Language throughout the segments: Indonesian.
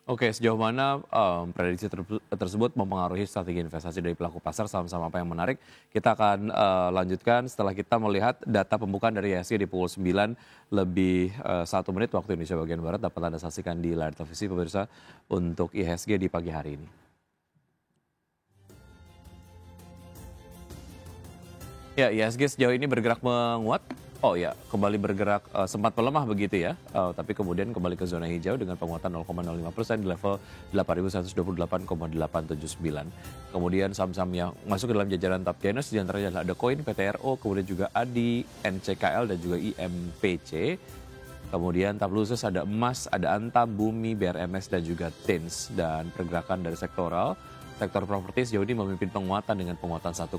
Oke, sejauh mana prediksi tersebut mempengaruhi strategi investasi dari pelaku pasar, saham-saham apa yang menarik? Kita akan lanjutkan setelah kita melihat data pembukaan dari IHSG di pukul 9 lebih 1 menit waktu Indonesia bagian Barat. Dapat Anda saksikan di layar televisi pemirsa untuk IHSG di pagi hari ini. Ya, IHSG sejauh ini bergerak menguat. Oh ya, kembali bergerak sempat melemah begitu ya, tapi kemudian kembali ke zona hijau dengan penguatan 0,05% di level 8.128,879. Kemudian saham-saham yang masuk ke dalam jajaran top gainers diantaranya adalah ada Koin, PTRO, kemudian juga ADI, NCKL dan juga IMPC. Kemudian tab khusus ada emas, ada Antam, Bumi, BRMS dan juga TINS. Dan pergerakan dari sektoral, sektor properti sejauh ini memimpin penguatan dengan penguatan 1,6%.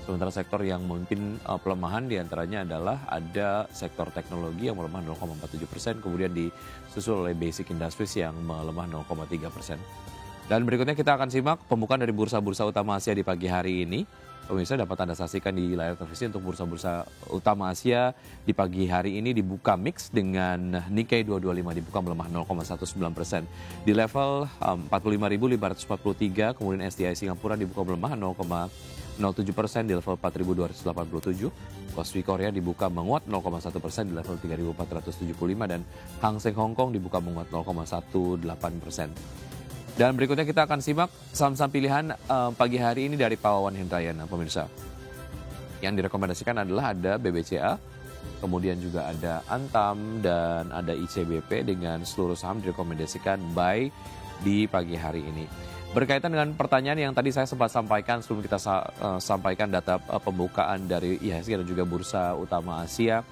Sementara sektor yang memimpin pelemahan diantaranya adalah ada sektor teknologi yang melemah 0,47%, kemudian disusul oleh basic industries yang melemah 0,3%. Dan berikutnya kita akan simak pembukaan dari bursa-bursa utama Asia di pagi hari ini. Pemirsa dapat Anda saksikan di layar televisi untuk bursa-bursa utama Asia di pagi hari ini dibuka mix dengan Nikkei 225 dibuka melemah 0,19%. Di level 45.543, kemudian STI Singapura dibuka melemah 0,07% di level 4.287. Kospi Korea dibuka menguat 0,1% di level 3.475 dan Hang Seng Hong Kong dibuka menguat 0,18%. Dan berikutnya kita akan simak saham-saham pilihan pagi hari ini dari Pak Wawan Hendrayana, pemirsa. Yang direkomendasikan adalah ada BBCA, kemudian juga ada Antam dan ada ICBP dengan seluruh saham direkomendasikan buy di pagi hari ini. Berkaitan dengan pertanyaan yang tadi saya sempat sampaikan sebelum kita sampaikan data pembukaan dari IHSG dan juga Bursa Utama Asia,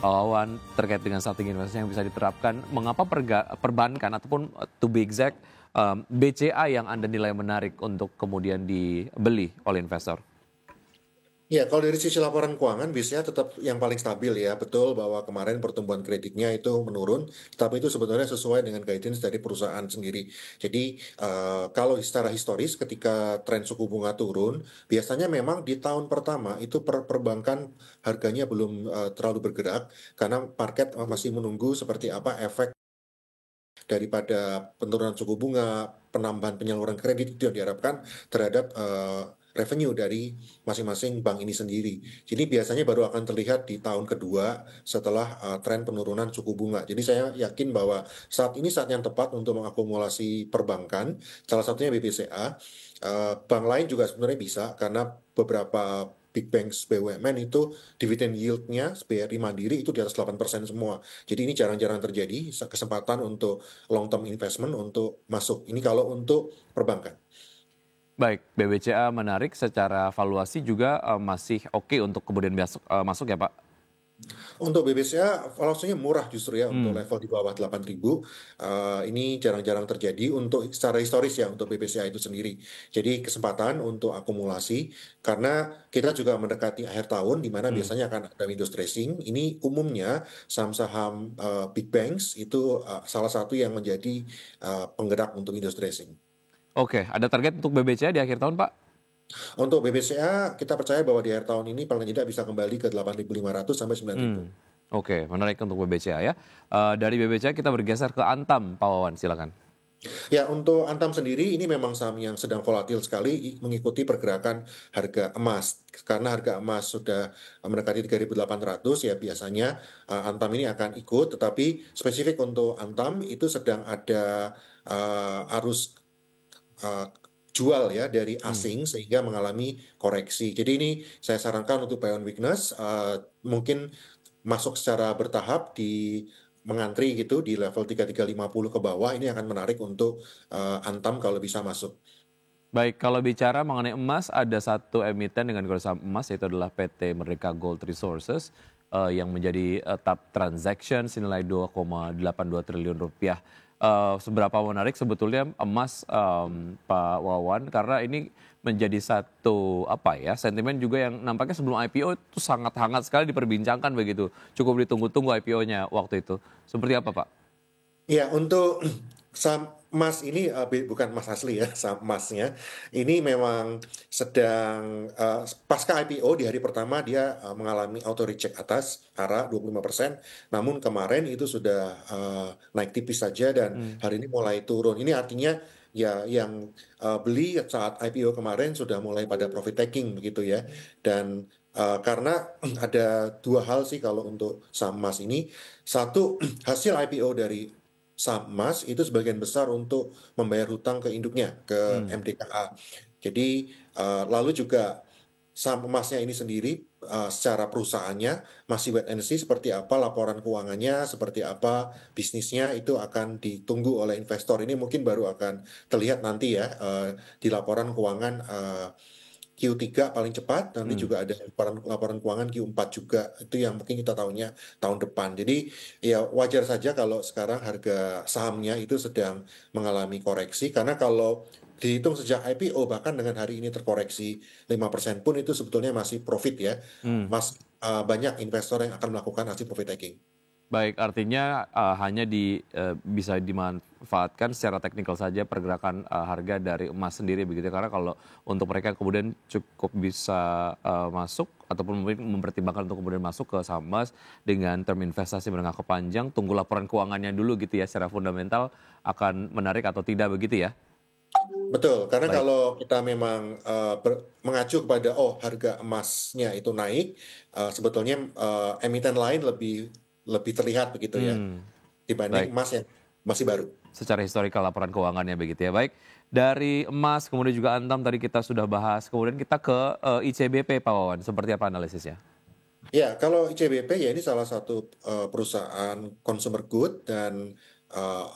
Pak Wawan terkait dengan strategi investasi yang bisa diterapkan, mengapa perbankan ataupun to be exact BCA yang Anda nilai menarik untuk kemudian dibeli oleh investor? Ya, kalau dari sisi laporan keuangan biasanya tetap yang paling stabil ya. Betul bahwa kemarin pertumbuhan kreditnya itu menurun, tapi itu sebetulnya sesuai dengan guidance dari perusahaan sendiri. Jadi kalau secara historis ketika tren suku bunga turun, biasanya memang di tahun pertama itu perbankan harganya belum terlalu bergerak karena market masih menunggu seperti apa efek daripada penurunan suku bunga, penambahan penyaluran kredit itu yang diharapkan terhadap revenue dari masing-masing bank ini sendiri. Jadi biasanya baru akan terlihat di tahun kedua setelah tren penurunan suku bunga. Jadi saya yakin bahwa saat ini saat yang tepat untuk mengakumulasi perbankan, salah satunya BBCA. Bank lain juga sebenarnya bisa karena beberapa big banks BUMN itu dividend yield-nya BRI Mandiri itu di atas 8% semua. Jadi ini jarang-jarang terjadi kesempatan untuk long term investment untuk masuk. Ini kalau untuk perbankan. Baik, BBCA menarik secara valuasi juga masih oke untuk kemudian masuk ya Pak? Untuk BBCA valuasinya murah justru ya untuk level di bawah 8.000. Ini jarang-jarang terjadi untuk secara historis ya untuk BBCA itu sendiri. Jadi kesempatan untuk akumulasi karena kita juga mendekati akhir tahun di mana biasanya akan ada windows dressing. Ini umumnya saham-saham big banks itu salah satu yang menjadi penggerak untuk windows dressing. Oke, ada target untuk BBCA di akhir tahun Pak? Untuk BBCA kita percaya bahwa di akhir tahun ini paling tidak bisa kembali ke 8.500 sampai 9.000. Oke, menarik untuk BBCA ya. Dari BBCA kita bergeser ke Antam, Pak Wawan, silakan. Ya, untuk Antam sendiri ini memang saham yang sedang volatil sekali mengikuti pergerakan harga emas. Karena harga emas sudah mendekati 3.800 ya biasanya Antam ini akan ikut. Tetapi spesifik untuk Antam itu sedang ada arus uh, jual ya dari asing sehingga mengalami koreksi. Jadi ini saya sarankan untuk buy on weakness mungkin masuk secara bertahap di mengantri gitu di level 3350 ke bawah ini akan menarik untuk Antam kalau bisa masuk. Baik, kalau bicara mengenai emas, ada satu emiten dengan kode saham emas yaitu adalah PT Merdeka Gold Resources yang menjadi top transaction senilai 2,82 triliun rupiah. Seberapa menarik sebetulnya emas Pak Wawan karena ini menjadi satu apa ya sentimen juga yang nampaknya sebelum IPO itu sangat hangat sekali diperbincangkan begitu. Cukup ditunggu-tunggu IPO-nya waktu itu. Seperti apa Pak? Ya, untuk saham emas ini, bukan emas asli ya, emasnya, ini memang sedang, pasca IPO di hari pertama dia, mengalami auto reject atas arah 25%, namun kemarin itu sudah, naik tipis saja dan Hmm. hari ini mulai turun. Ini artinya ya yang, beli saat IPO kemarin sudah mulai pada profit taking begitu ya. Dan, karena ada 2 hal sih kalau untuk saham emas ini. Satu, hasil IPO dari saham emas itu sebagian besar untuk membayar hutang ke induknya, ke Hmm. MDKA. Jadi, lalu juga saham emasnya ini sendiri, secara perusahaannya masih wait and see seperti apa laporan keuangannya, seperti apa bisnisnya, itu akan ditunggu oleh investor. Ini mungkin baru akan terlihat nanti ya, di laporan keuangan, Q3 paling cepat, nanti Hmm. juga ada laporan laporan keuangan Q4 juga, itu yang mungkin kita tahunya tahun depan. Jadi, ya wajar saja kalau sekarang harga sahamnya itu sedang mengalami koreksi, karena kalau dihitung sejak IPO, bahkan dengan hari ini terkoreksi 5% pun itu sebetulnya masih profit ya. Hmm. Banyak investor yang akan melakukan hasil profit taking. Baik, artinya hanya bisa dimanfaatkan secara teknikal saja pergerakan harga dari emas sendiri begitu ya. Karena kalau untuk mereka kemudian cukup bisa masuk ataupun mungkin mempertimbangkan untuk kemudian masuk ke saham emas dengan term investasi menengah ke panjang, tunggu laporan keuangannya dulu gitu ya secara fundamental akan menarik atau tidak begitu ya. Betul, karena Baik. kalau kita memang, mengacu kepada, oh harga emasnya itu naik, sebetulnya, emiten lain lebih lebih terlihat begitu ya, Hmm. dibanding Baik. emas yang masih baru. Secara historikal laporan keuangannya begitu ya. Baik, dari emas kemudian juga Antam tadi kita sudah bahas, kemudian kita ke ICBP Pak Wawan, seperti apa analisisnya? Ya, kalau ICBP ya ini salah satu, perusahaan consumer good dan, eee,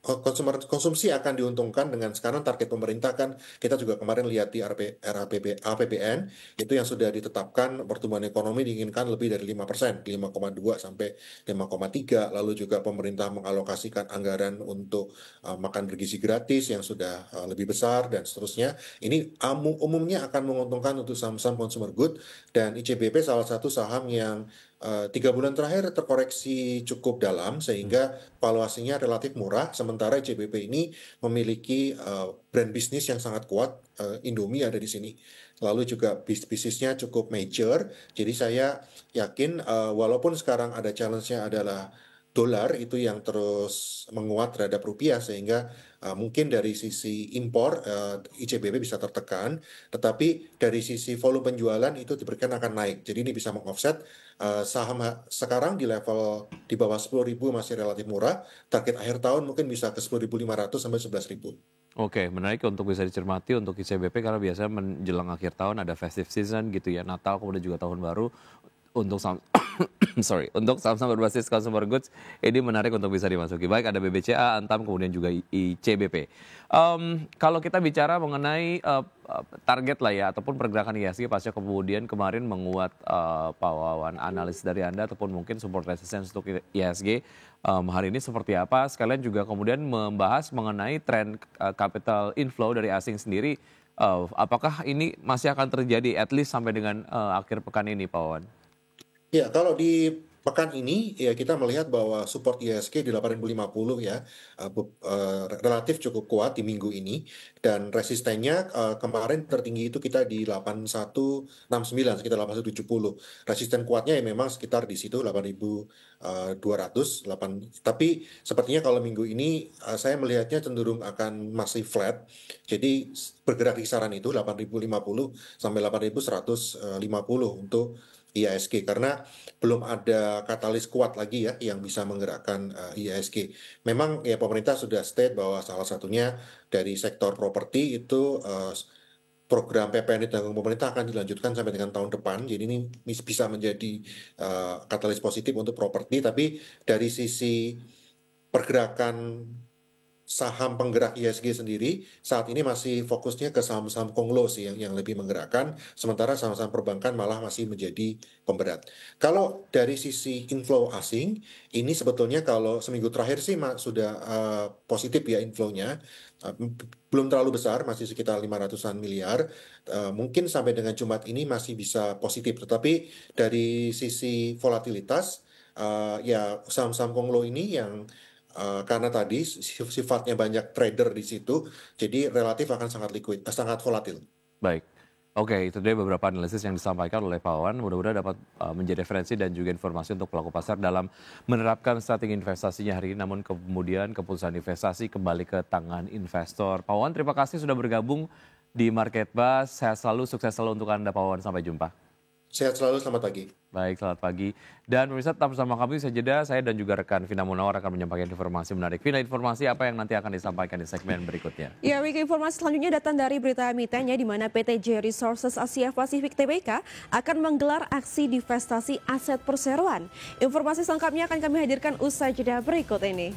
consumer konsumsi akan diuntungkan dengan sekarang target pemerintah kan kita juga kemarin lihat di APBN itu yang sudah ditetapkan pertumbuhan ekonomi diinginkan lebih dari 5%, 5,2 sampai 5,3. Lalu juga pemerintah mengalokasikan anggaran untuk, makan bergizi gratis yang sudah, lebih besar dan seterusnya. Ini umumnya akan menguntungkan untuk saham-saham consumer good dan ICBP salah satu saham yang 3 bulan terakhir terkoreksi cukup dalam Hmm. sehingga valuasinya relatif murah. Sementara ICBP ini memiliki brand bisnis yang sangat kuat, Indomie ada di sini. Lalu juga bisnisnya cukup major. Jadi saya yakin walaupun sekarang ada challenge-nya adalah dolar itu yang terus menguat terhadap rupiah sehingga mungkin dari sisi impor ICBP bisa tertekan, tetapi dari sisi volume penjualan itu diperkirakan akan naik. Jadi ini bisa meng-offset saham sekarang di level di bawah 10.000 masih relatif murah, target akhir tahun mungkin bisa ke 10.500 sampai 11.000. Oke, menarik untuk bisa dicermati untuk ICBP karena biasanya menjelang akhir tahun ada festive season gitu ya, Natal kemudian juga tahun baru untuk saham sorry, untuk saham-saham berbasis consumer goods ini menarik untuk bisa dimasuki. Baik ada BBCA, Antam, kemudian juga ICBP. Kalau kita bicara mengenai target lah ya ataupun pergerakan IHSG pasca kemudian kemarin menguat Pak Wawan analis dari Anda ataupun mungkin support resistance untuk IHSG hari ini seperti apa? Sekalian juga kemudian membahas mengenai tren capital inflow dari asing sendiri. Apakah ini masih akan terjadi at least sampai dengan akhir pekan ini Pak Wawan? Ya, kalau di pekan ini ya kita melihat bahwa support IHSG di 8.050 ya, relatif cukup kuat di minggu ini dan resistennya, kemarin tertinggi itu kita di 8169 sekitar 8170. Resisten kuatnya ya memang sekitar di situ 8.200, tapi sepertinya kalau minggu ini, saya melihatnya cenderung akan masih flat. Jadi bergerak di kisaran itu 8.050 sampai 8.150 untuk IHSG karena belum ada katalis kuat lagi ya yang bisa menggerakkan IHSG. Memang ya pemerintah sudah state bahwa salah satunya dari sektor properti itu program PPN ditanggung pemerintah akan dilanjutkan sampai dengan tahun depan. Jadi ini bisa menjadi katalis positif untuk properti. Tapi dari sisi pergerakan saham penggerak ISG sendiri saat ini masih fokusnya ke saham-saham konglo sih yang lebih menggerakkan, sementara saham-saham perbankan malah masih menjadi pemberat. Kalau dari sisi inflow asing, ini sebetulnya kalau seminggu terakhir sih sudah positif ya inflow-nya. Belum terlalu besar, masih sekitar 500-an miliar. Mungkin sampai dengan Jumat ini masih bisa positif, tetapi dari sisi volatilitas, ya saham-saham konglo ini yang karena tadi sifatnya banyak trader di situ, jadi relatif akan sangat sangat volatil. Baik. Oke, itu dia beberapa analisis yang disampaikan oleh Pak Wawan. Mudah-mudahan dapat menjadi referensi dan juga informasi untuk pelaku pasar dalam menerapkan strategi investasinya hari ini. Namun kemudian keputusan investasi kembali ke tangan investor. Pak Wawan, terima kasih sudah bergabung di Market Buzz. Sehat selalu, sukses selalu untuk Anda Pak Wawan. Sampai jumpa. Sehat selalu, selamat pagi. Baik, selamat pagi. Dan pemirsa tetap bersama kami, saya jeda. Saya dan juga rekan Vina Munawar akan menyampaikan informasi menarik. Vina, informasi apa yang nanti akan disampaikan di segmen berikutnya? Ya, Ricky, informasi selanjutnya datang dari berita emitennya di mana PT J Resources Asia Pasifik Tbk akan menggelar aksi divestasi aset perseroan. Informasi selengkapnya akan kami hadirkan usai jeda berikut ini.